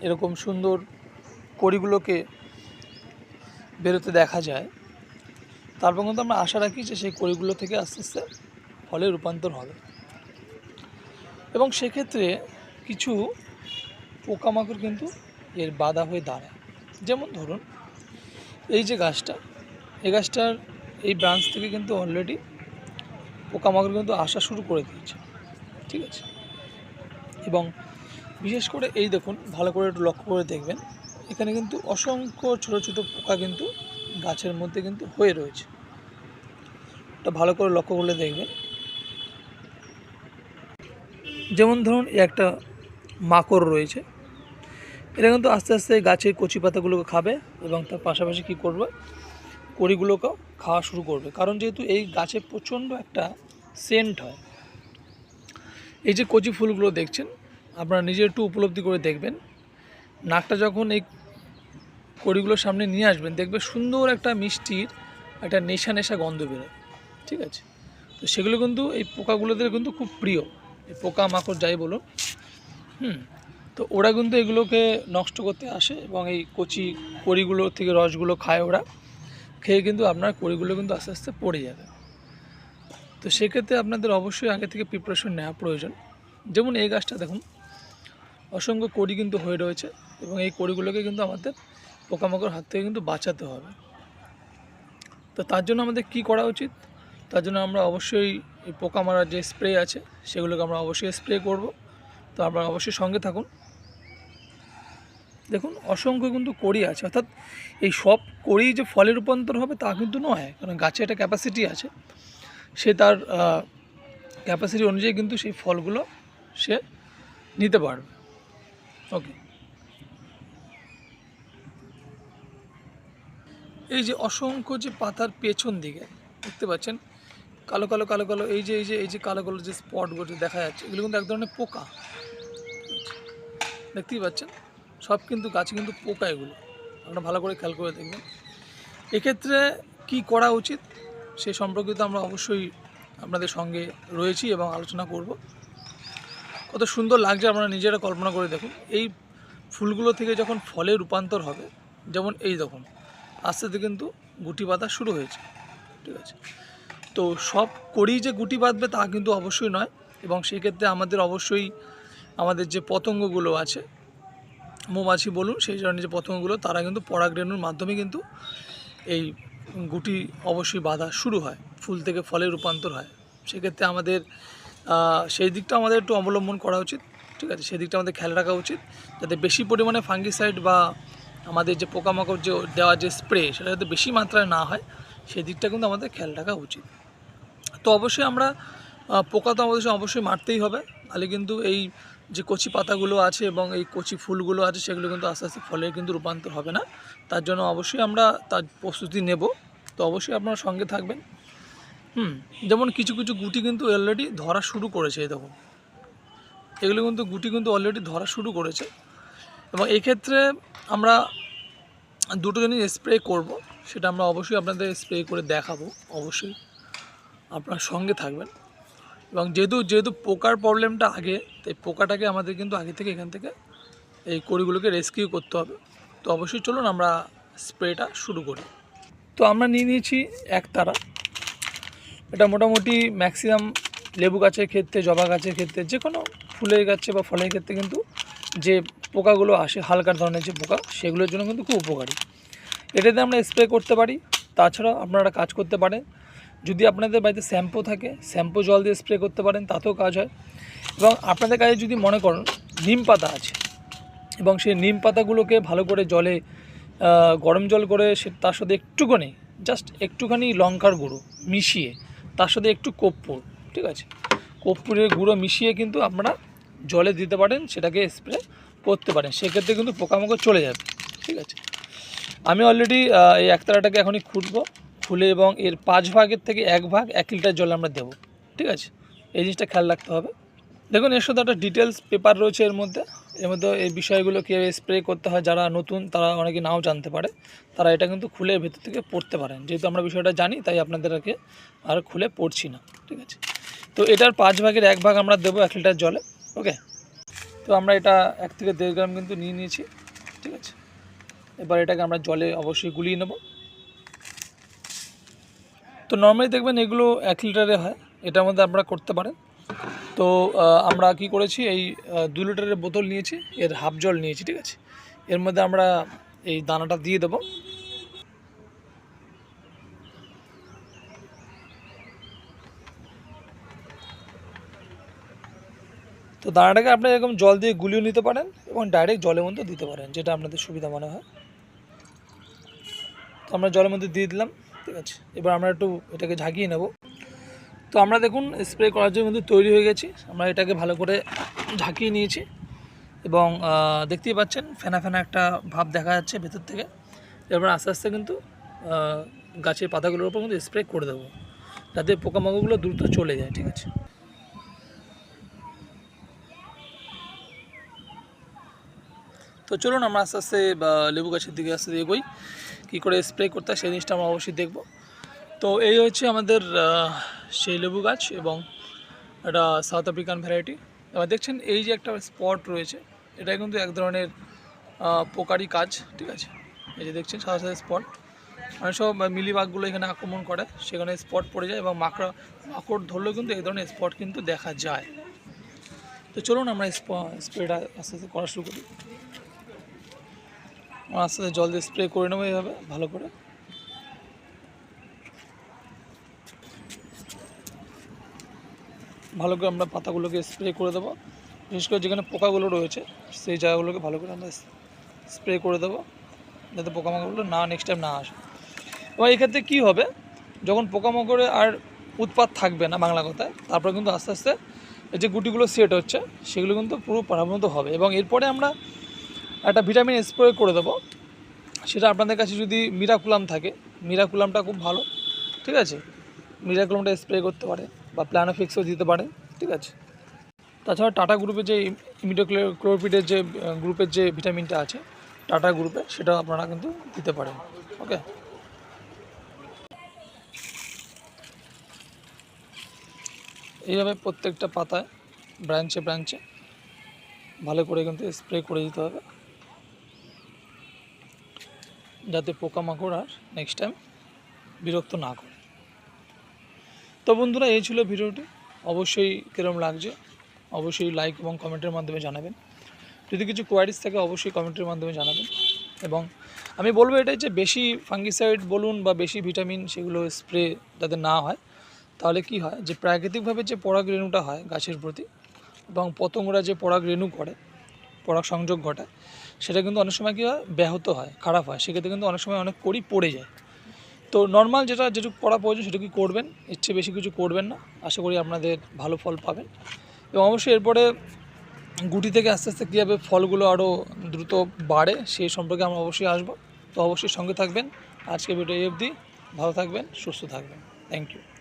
এরকম সুন্দর কড়িগুলোকে বেরোতে দেখা যায়, তারপর কিন্তু আমরা আশা রাখি যে সেই কড়িগুলো থেকে আস্তে আস্তে ফলে রূপান্তর হবে। এবং সেক্ষেত্রে কিছু পোকামাকড় কিন্তু এর বাধা হয়ে দাঁড়ায়। যেমন ধরুন এই যে গাছটা, এই গাছটার এই ব্রাঞ্চ থেকে কিন্তু অলরেডি পোকামাকড় কিন্তু আসা শুরু করে দিয়েছে, ঠিক আছে। এবং বিশেষ করে এই দেখুন, ভালো করে একটু লক্ষ্য করে দেখবেন, এখানে কিন্তু অসংখ্য ছোট ছোট পোকা কিন্তু গাছের মধ্যে কিন্তু হয়ে রয়েছে। এটা ভালো করে লক্ষ্য করলে দেখবেন। যেমন ধরুন একটা মাকড় রয়েছে, এটা কিন্তু আস্তে আস্তে গাছের কচি পাতাগুলোকে খাবে এবং তার পাশাপাশি কী করবে, কড়িগুলোকেও খাওয়া শুরু করবে। কারণ যেহেতু এই গাছে প্রচণ্ড একটা সেন্ট হয়। এই যে কচি ফুলগুলো দেখছেন, আপনারা নিজে একটু উপলব্ধি করে দেখবেন, নাকটা যখন এই কড়িগুলোর সামনে নিয়ে আসবেন, দেখবে সুন্দর একটা মিষ্টির একটা নেশা নেশা গন্ধ বেরোয়, ঠিক আছে। তো সেগুলো কিন্তু এই পোকাগুলোদের কিন্তু খুব প্রিয়, এই পোকা মাকড় যাই বলুন। তো ওরা কিন্তু এগুলোকে নষ্ট করতে আসে এবং এই কচি কড়িগুলো থেকে রসগুলো খায় ওরা, খেয়ে কিন্তু আপনার কড়িগুলো কিন্তু আস্তে আস্তে পড়ে যাবে। তো সেক্ষেত্রে আপনাদের অবশ্যই আগে থেকে প্রিপারেশন নেওয়া প্রয়োজন। যেমন এই গাছটা দেখুন, অসংখ্য কড়ি কিন্তু হয়ে রয়েছে এবং এই কড়িগুলোকে কিন্তু আমাদের পোকামাকড় হাত থেকে কিন্তু বাঁচাতে হবে। তো তার জন্য আমাদের কি করা উচিত? তার জন্য আমরা অবশ্যই এই পোকা মারার যে স্প্রে আছে সেগুলোকে আমরা অবশ্যই স্প্রে করব। তো আপনারা অবশ্যই সঙ্গে থাকুন। দেখুন অসংখ্য কিন্তু কড়ি আছে, অর্থাৎ এই সব কড়ি যে ফলে রূপান্তর হবে তা কিন্তু নয়, কারণ গাছে একটা ক্যাপাসিটি আছে, সে তার ক্যাপাসিটি অনুযায়ী কিন্তু সেই ফলগুলো সে নিতে পারবে। ওকে, এই যে অসংখ্য যে পাতার পেছন দিকে দেখতে পাচ্ছেন কালো কালো কালো কালো, এই যে কালো কালো যে স্পটগুলো দেখা যাচ্ছে, এগুলো কিন্তু এক ধরনের পোকা, দেখতেই পাচ্ছেন। সব কিন্তু গাছে কিন্তু পোকা, এগুলো আপনারা ভালো করে খেয়াল করে দেখবেন। এক্ষেত্রে কি করা উচিত সে সম্পর্কিত আমরা অবশ্যই আপনাদের সঙ্গে রয়েছি এবং আলোচনা করব। কত সুন্দর লাগছে আপনারা নিজেরা কল্পনা করে দেখুন। এই ফুলগুলো থেকে যখন ফলে রূপান্তর হবে, যেমন এই দেখুন আস্তে আস্তে কিন্তু গুটি বাঁধা শুরু হয়েছে, ঠিক আছে। তো সব করেই যে গুটি বাঁধবে তা কিন্তু অবশ্যই নয়, এবং সেক্ষেত্রে আমাদের অবশ্যই আমাদের যে পতঙ্গগুলো আছে, মৌমাছি বলুন, সেই ধরনের যে পতঙ্গগুলো, তারা কিন্তু পরাগরেণুর মাধ্যমে কিন্তু এই গুটি অবশ্যই বাঁধা শুরু হয়, ফুল থেকে ফলে রূপান্তর হয়। সেক্ষেত্রে আমাদের সেই দিকটা আমাদের একটু অবলম্বন করা উচিত, ঠিক আছে। সেই দিকটা আমাদের খেয়াল রাখা উচিত, যাতে বেশি পরিমাণে ফাঙ্গিসাইড বা আমাদের যে পোকামাকড় যে দেওয়া যে স্প্রে, সেটা যাতে বেশি মাত্রায় না হয়, সেই দিকটা কিন্তু আমাদের খেয়াল রাখা উচিত। তো অবশ্যই আমরা পোকা তো আমাদের অবশ্যই মারতেই হবে, তাহলে কিন্তু এই যে কচি পাতাগুলো আছে এবং এই কচি ফুলগুলো আছে সেগুলো কিন্তু আস্তে আস্তে ফলে কিন্তু রূপান্তর হবে না। তার জন্য অবশ্যই আমরা তার প্রস্তুতি নেব। তো অবশ্যই আপনারা সঙ্গে থাকবেন। যেমন কিছু কিছু গুটি কিন্তু অলরেডি ধরা শুরু করেছে, এই দেখুন এগুলো কিন্তু গুটি কিন্তু অলরেডি ধরা শুরু করেছে। এবং এক্ষেত্রে আমরা দুটো জিনিস স্প্রে করব, সেটা আমরা অবশ্যই আপনাদের স্প্রে করে দেখাবো। অবশ্যই আপনার সঙ্গে থাকবেন। এবং যেহেতু পোকার প্রবলেমটা আগে, তাই পোকাটাকে আমাদের কিন্তু আগে থেকে এখান থেকে এই কড়িগুলোকে রেস্কিউ করতে হবে। তো অবশ্যই চলুন আমরা স্প্রেটা শুরু করি। তো আমরা নিয়ে নিয়েছি একতারা। এটা মোটামুটি ম্যাক্সিমাম লেবু গাছের ক্ষেত্রে, জবা গাছের ক্ষেত্রে, যে কোনো ফুলের গাছে বা ফলের ক্ষেত্রে কিন্তু যে পোকাগুলো আসে, হালকা ধরনের যে পোকা, সেগুলোর জন্য কিন্তু খুব উপকারী। এটাতে আমরা স্প্রে করতে পারি। তাছাড়াও আপনারা কাজ করতে পারেন, যদি আপনাদের বাড়িতে শ্যাম্পু থাকে, শ্যাম্পু জল দিয়ে স্প্রে করতে পারেন, তাতেও কাজ হয়। এবং আপনাদের কাছে যদি মনে করেন নিম পাতা আছে, এবং সেই নিম পাতাগুলোকে ভালো করে জলে গরম জল করে তার সাথে একটুখানি, জাস্ট একটুখানি লঙ্কার গুঁড়ো মিশিয়ে, তার সাথে একটু কর্পূর, ঠিক আছে, কর্পূরের গুঁড়ো মিশিয়ে কিন্তু আপনারা জলে দিতে পারেন, সেটাকে স্প্রে করতে পারেন। সেক্ষেত্রে কিন্তু পোকামাকড় চলে যাবে, ঠিক আছে। আমি অলরেডি এই একতারাটাকে এখনই খুলে এবং এর 5 ভাগের থেকে 1 ভাগ 1 লিটার জল আমরা দেবো, ঠিক আছে। এই জিনিসটা খেয়াল রাখতে হবে। দেখুন এর সাথে একটা ডিটেলস পেপার রয়েছে এর মধ্যে এই বিষয়গুলো কীভাবে স্প্রে করতে হয়, যারা নতুন তারা অনেকে নাও জানতে পারে, তারা এটা কিন্তু খুলে ভেতর থেকে পড়তে পারেন। যেহেতু আমরা বিষয়টা জানি, তাই আপনাদেরকে আর খুলে পড়ছি না, ঠিক আছে। তো এটার 5 ভাগের 1 ভাগ আমরা দেবো 1 লিটার জলে। ওকে, তো আমরা এটা 1 থেকে 1.5 গ্রাম কিন্তু নিয়ে নিয়েছি, ঠিক আছে। এবার এটাকে আমরা জলে অবশ্যই গুলিয়ে নেব। তো নর্মালি দেখবেন এগুলো 1 লিটারে হয়, এটার মধ্যে আপনারা করতে পারেন। তো আমরা কি করেছি, এই 2 লিটারের বোতল নিয়েছি, এর হাফ জল নিয়েছি, ঠিক আছে। এর মধ্যে আমরা এই দানাটা দিয়ে দেবো। তো দানাটাকে আপনি এরকম জল দিয়ে গুলিয়ে নিতে পারেন এবং ডাইরেক্ট জলের মধ্যে দিতে পারেন, যেটা আপনাদের সুবিধা মনে হয়। তো আমরা জলের মধ্যে দিয়ে দিলাম, ঠিক আছে। এবার আমরা একটু এটাকে ঝাঁকিয়ে নেব। তো আমরা দেখুন স্প্রে করার জন্য কিন্তু তৈরি হয়ে গেছি। আমরা এটাকে ভালো করে ঝাঁকিয়ে নিয়েছি এবং দেখতেই পাচ্ছেন ফেনা ফেনা একটা ভাব দেখা যাচ্ছে ভেতর থেকে। এবার আস্তে আস্তে কিন্তু গাছের পাতাগুলোর উপর কিন্তু স্প্রে করে দেবো, যাতে পোকামাকড়গুলো দ্রুত চলে যায়, ঠিক আছে। তো চলুন আমরা আস্তে আস্তে লেবু গাছের দিকে আস্তে এগোই, কী করে স্প্রে করতে হয় সেই জিনিসটা আমরা অবশ্যই দেখব। তো এই হচ্ছে আমাদের সেই লেবু গাছ এবং এটা সাউথ আফ্রিকান ভ্যারাইটি। এবার দেখছেন এই যে একটা স্পট রয়েছে, এটা কিন্তু এক ধরনের পোকারই কাজ, ঠিক আছে। এই যে দেখছেন সাদা সাদা স্পট, মানে সব মিলিবাগগুলো এখানে আক্রমণ করে, সেখানে স্পট পড়ে যায় এবং মাকড় ধরলেও কিন্তু এই ধরনের স্পট কিন্তু দেখা যায়। তো চলুন আমরা স্প্রেটা আস্তে আস্তে করা শুরু করি। আস্তে আস্তে জল দিয়ে স্প্রে করে নেবো এইভাবে ভালো করে। ভালো করে আমরা পাতাগুলোকে স্প্রে করে দেবো, বিশেষ করে যেখানে পোকাগুলো রয়েছে সেই জায়গাগুলোকে ভালো করে আমরা স্প্রে করে দেবো, যাতে পোকামাকড়গুলো নেক্সট টাইম না আসে। এবার এক্ষেত্রে কী হবে, যখন পোকামাকড়ে আর উৎপাত থাকবে না বাংলা কথায়, তারপরে কিন্তু আস্তে আস্তে যে গুটিগুলো সেট হচ্ছে সেগুলো কিন্তু পুরো পরামত হবে এবং এরপরে আমরা একটা ভিটামিন স্প্রে করে দেবো। সেটা আপনাদের কাছে যদি মিরাকুলাম থাকে, মিরাকুলামটা খুব ভালো, ঠিক আছে। মিরাকুলামটা স্প্রে করতে পারে বা প্ল্যানোফিক্সও দিতে পারে, ঠিক আছে। তাছাড়া টাটা গ্রুপের যে ইমিডোক্লোরপিডের যে গ্রুপের যে ভিটামিনটা আছে টাটা গ্রুপে, সেটা আপনারা কিন্তু দিতে পারেন, ওকে। এইভাবে প্রত্যেকটা পাতায় ব্রাঞ্চে ব্রাঞ্চে ভালো করে কিন্তু স্প্রে করে দিতে হবে, যাতে পোকামাকড় আর নেক্সট টাইম বিরক্ত না করে। তো বন্ধুরা, এই ছিল ভিডিওটি। অবশ্যই কীরকম লাগছে অবশ্যই লাইক এবং কমেন্টের মাধ্যমে জানাবেন। যদি কিছু কোয়ারিজ থাকে অবশ্যই কমেন্টের মাধ্যমে জানাবেন। এবং আমি বলবো এটাই যে বেশি ফাঙ্গিসাইড বলুন বা বেশি ভিটামিন সেগুলো স্প্রে যাতে না হয়, তাহলে কি হয় যে প্রাকৃতিকভাবে যে পরাগ রেণুটা হয় গাছের প্রতি এবং পতঙ্গরা যে পরাগ রেণু করে, পরাগ সংযোগ ঘটায়, সেটা কিন্তু অনেক সময় কী হয় ব্যাহত হয়, খারাপ হয়। সেক্ষেত্রে কিন্তু অনেক সময় অনেক কড়ি পড়ে যায়। তো নর্মাল যেটুকু করা প্রয়োজন সেটুকুই করবেন, এর চেয়ে বেশি কিছু করবেন না। আশা করি আপনাদের ভালো ফল পাবেন। এবং অবশ্যই এরপরে গুটি থেকে আস্তে আস্তে কীভাবে ফলগুলো আরও দ্রুত বাড়ে সেই সম্পর্কে আমরা অবশ্যই আসবো। তো অবশ্যই সঙ্গে থাকবেন। আজকে ভিডিও এই অবধি। ভালো থাকবেন, সুস্থ থাকবেন। Thank you.